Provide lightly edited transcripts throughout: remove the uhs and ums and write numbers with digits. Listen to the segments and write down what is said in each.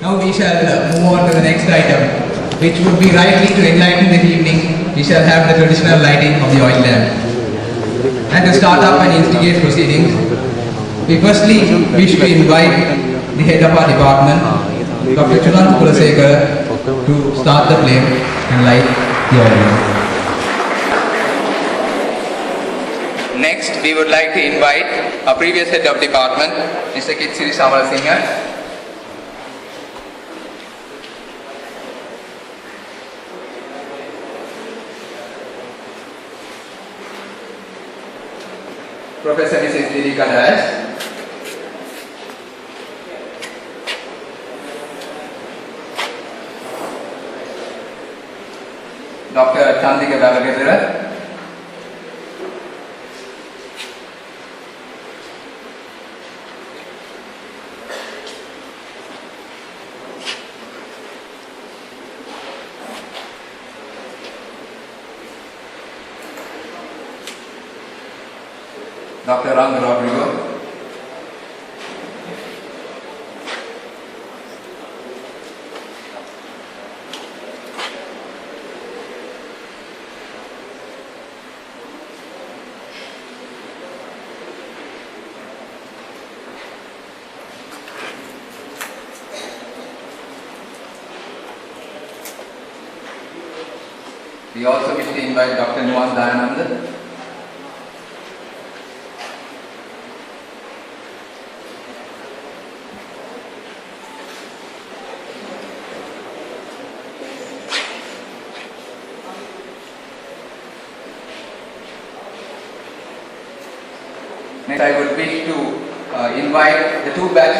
Now we shall move on to the next item, which would be rightly to enlighten the evening. We shall have the traditional lighting of the oil lamp. And to start up and instigate proceedings, we firstly wish to invite the head of our department, Dr. Upul, to start the flame and light the oil lamp. Next, we would like to invite our previous head of department, Mr. Jayasinghe. Professor Mrs. Jayasinghe, Dr. Jayasinghe, Dr. Rodrigo, we also wish to invite Dr. Dayanand. Next, I would wish to invite the two batch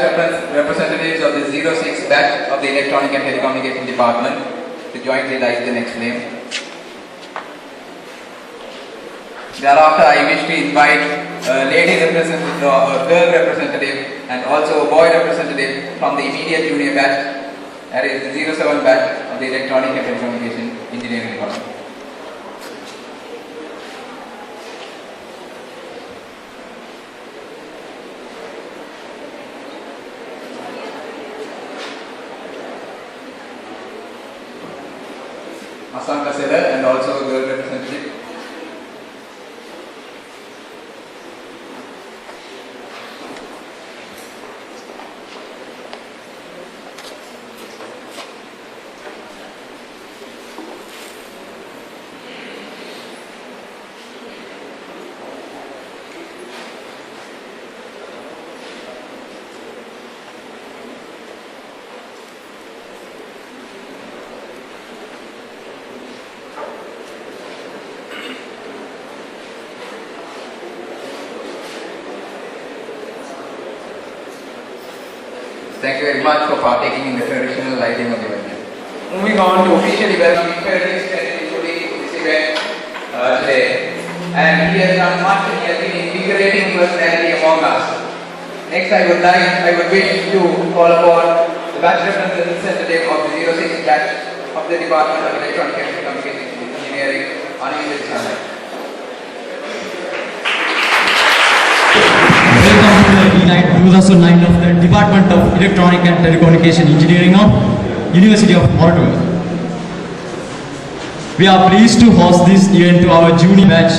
representatives of the 06 batch of the Electronic and Telecommunication Department to jointly light the next flame. Thereafter, I wish to invite a lady representative, a girl representative, and also a boy representative from the immediate junior batch, that is the 07 batch of the Electronic and Telecommunication Engineering Department. And also a girl representative. Thank you very much for partaking in the traditional lighting of the event. Moving on to officially welcome introduce to this event today. And he has done much. He has been invigorating personality among us. Next, I would wish to call upon the batch representative of the 06 batch of the Department of Electronic and Communication Engineering, Anil Jayasinghe. Welcome to the E-Night 2009 of the Department of Electronic and Telecommunication Engineering of University of Moratuwa. We are pleased to host this event to our junior batch,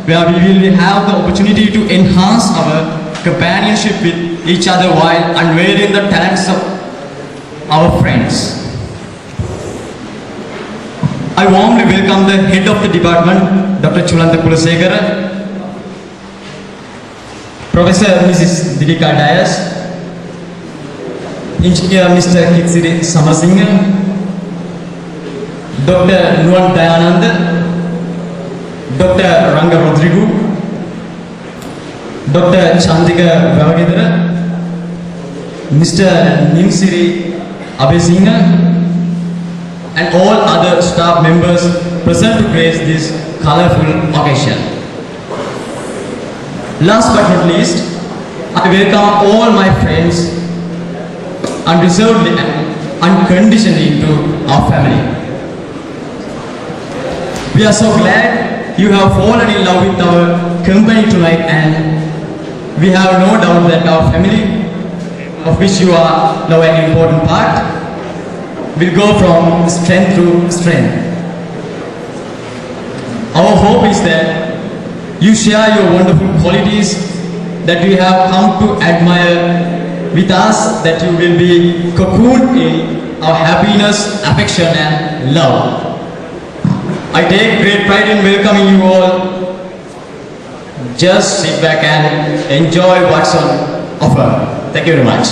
where we will have the opportunity to enhance our companionship with each other while unveiling the talents of our friends. I warmly welcome the head of the department, Dr. Upul, Professor Mrs. Jayasinghe, Engineer Mr. Jayasinghe, Dr. Dayanand, Dr. Rodrigo, Dr. Jayasinghe, Mr. Nimsiri Abesinghe, and all other staff members present to grace this colorful occasion. Last but not least, I welcome all my friends unreservedly and unconditionally into our family. We are so glad you have fallen in love with our company tonight, and we have no doubt that our family, of which you are now an important part, will go from strength to strength. Our hope is that you share your wonderful qualities that we have come to admire with us, that you will be cocooned in our happiness, affection and love. I take great pride in welcoming you all. Just sit back and enjoy what's on offer. Thank you very much.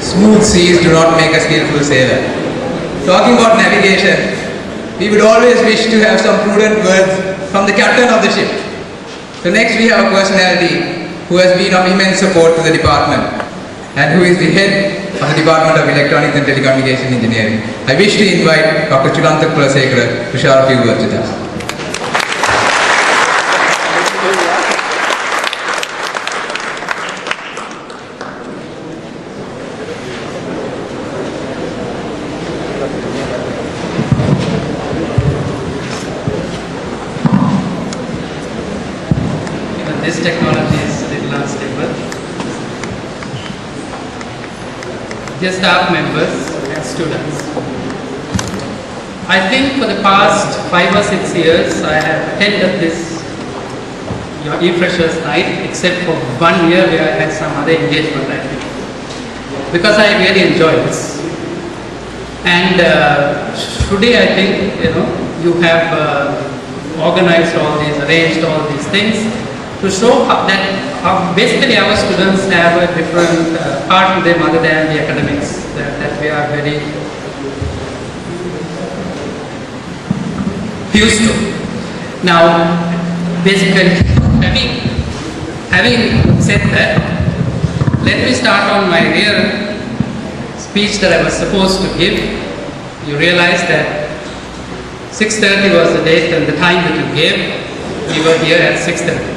Smooth seas do not make a skillful sailor. Talking about navigation, we would always wish to have some prudent words from the captain of the ship. So next we have a personality who has been of immense support to the department and who is the head of the Department of Electronics and Telecommunication Engineering. I wish to invite Dr. Chulantak Kulasekara to share a few words with us. This technology is a little unstable. Dear staff members and students, I think for the past 5 or 6 years I have attended this your e-freshers night, except for 1 year where I had some other engagement, I think, because I really enjoy this. And today I think you have organized all these, arranged all these things to show that basically our students have a different part to them other than the academics, that we are very used to. Now, basically, having said that, let me start on my real speech that I was supposed to give. You realize that 6:30 was the date and the time that you gave. We were here at 6:30.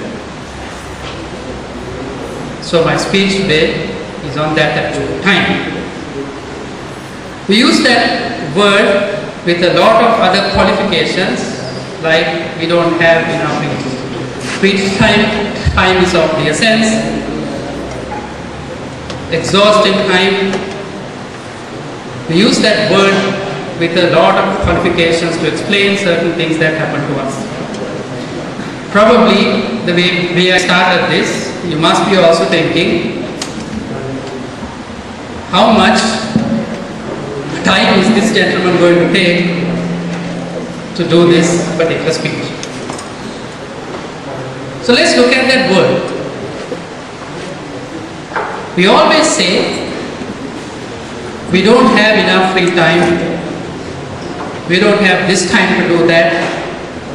So my speech today is on that actual time. We use that word with a lot of other qualifications, like we don't have enough free time, time is of the essence, exhausting time. We use that word with a lot of qualifications to explain certain things that happen to us. Probably the way I started this, you must be also thinking, how much time is this gentleman going to take to do this particular speech? So let's look at that word. We always say we don't have enough free time, we don't have this time to do that,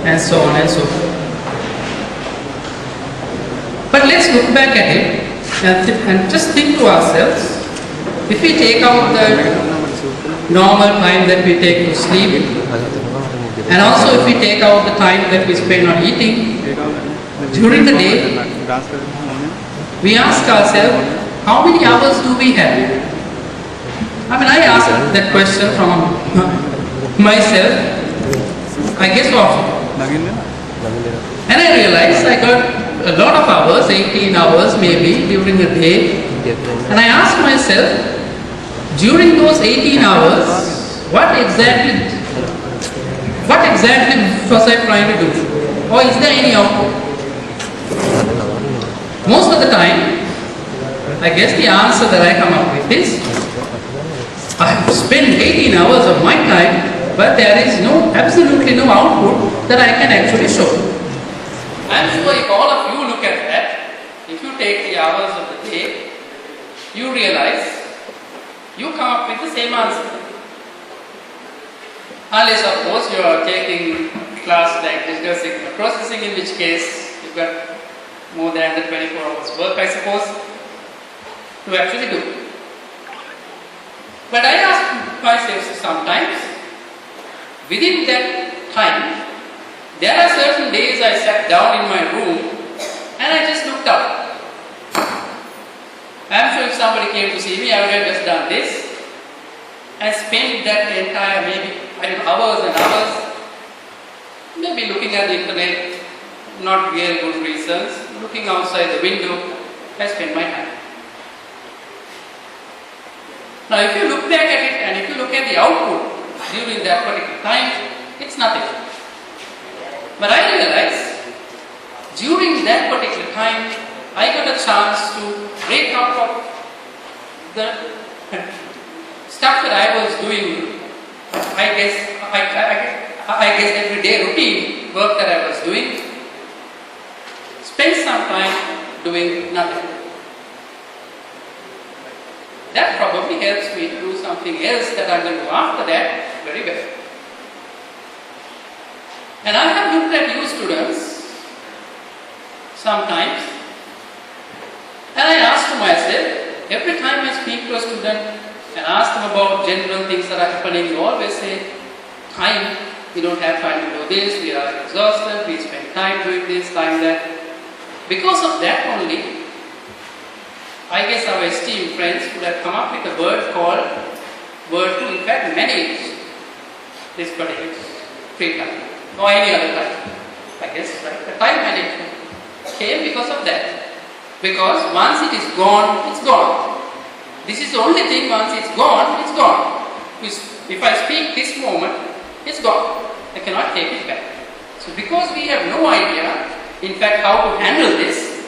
and so on and so forth. But let's look back at it and just think to ourselves, if we take out the normal time that we take to sleep, and also if we take out the time that we spend on eating during the day, we ask ourselves, how many hours do we have? I ask that question from myself, I guess often. And I realized I got a lot of hours, 18 hours maybe during the day. And I asked myself, during those 18 hours, what exactly was I trying to do? Or is there any output? Most of the time, I guess the answer that I come up with is, I have spent 18 hours of my time, but there is absolutely no output that I can actually show. I'm sure if all of you look at that, if you take the hours of the day, you realize you come up with the same answer. Unless of course you are taking class like digital signal processing, in which case you've got more than the 24 hours work, I suppose, to actually do. But I ask myself sometimes, within that time, there are certain days I sat down in my room and I just looked up. I'm sure if somebody came to see me, I would have just done this and spent that entire hours and hours, maybe looking at the internet, not real good reasons, looking outside the window, I spend my time. Now if you look back at it and if you look at the output during that particular time, it's nothing. But I realize during that particular time, I got a chance to break out of the stuff that I was doing. I guess everyday routine work that I was doing. Spend some time doing nothing. That probably helps me to do something else that I'm going to do after that very well. And I have looked at you students sometimes, and I ask to myself, every time I speak to a student and ask them about general things that are happening, you always say, time, we don't have time to do this, we are exhausted, we spend time doing this, time that. Because of that only, I guess our esteemed friends would have come up with a word to in fact manage this particular free time or any other time. I guess, right? The time management came because of that. Because once it is gone, it's gone. This is the only thing, once it's gone, it's gone. If I speak this moment, it's gone. I cannot take it back. So because we have no idea, in fact, how to handle this,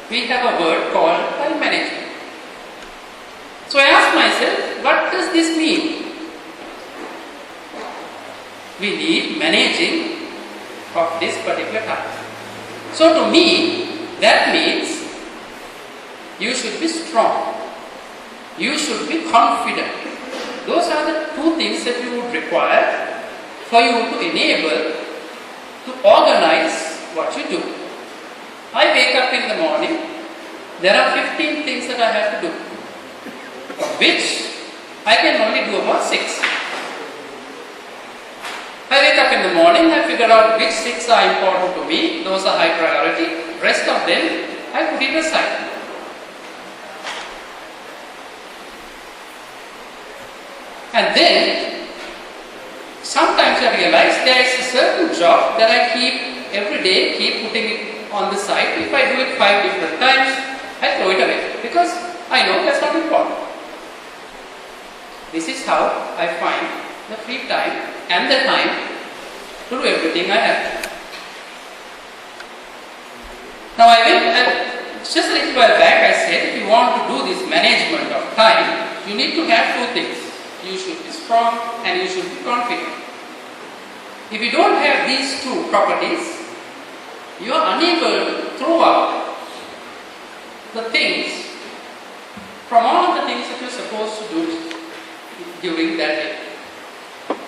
we have a word called time management. So I ask myself, what does this mean? We need managing of this particular time. So to me, that means you should be strong. You should be confident. Those are the two things that you would require for you to enable to organize what you do. I wake up in the morning, there are 15 things that I have to do, of which I can only do about 6. I wake up in the morning, I figure out which 6 are important to me, those are high priority, rest of them I put it aside. And then, sometimes I realize there is a certain job that I keep every day, keep putting it on the side. If I do it 5 different times, I throw it away because I know that's not important. This is how I find the free time and the time to do everything I have. Now I went and just a little while back I said if you want to do this management of time, you need to have 2 things. You should be strong and you should be confident. If you don't have these 2 properties, you are unable to throw out the things from all of the things that you're supposed to do during that day.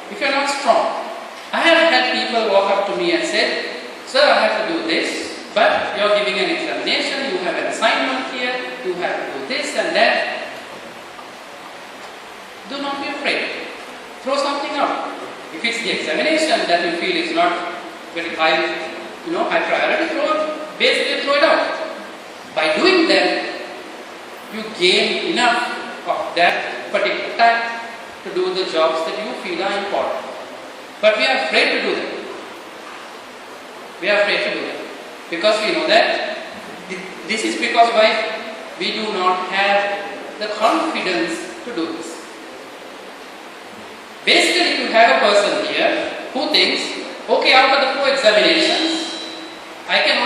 If you're not strong, I have had people walk up to me and said, "Sir, I have to do this, but you're giving an examination, you have an assignment here, you have to do this and that." Do not be afraid. Throw something out. If it's the examination that you feel is not very high, high priority, basically throw it out. By doing that, you gain enough of that particular time to do the jobs that you feel are important. But we are afraid to do that. We are afraid to do that. Because we know that this is because why we do not have the confidence to do this. Basically, you have a person here who thinks, okay, out of the 4 examinations, I can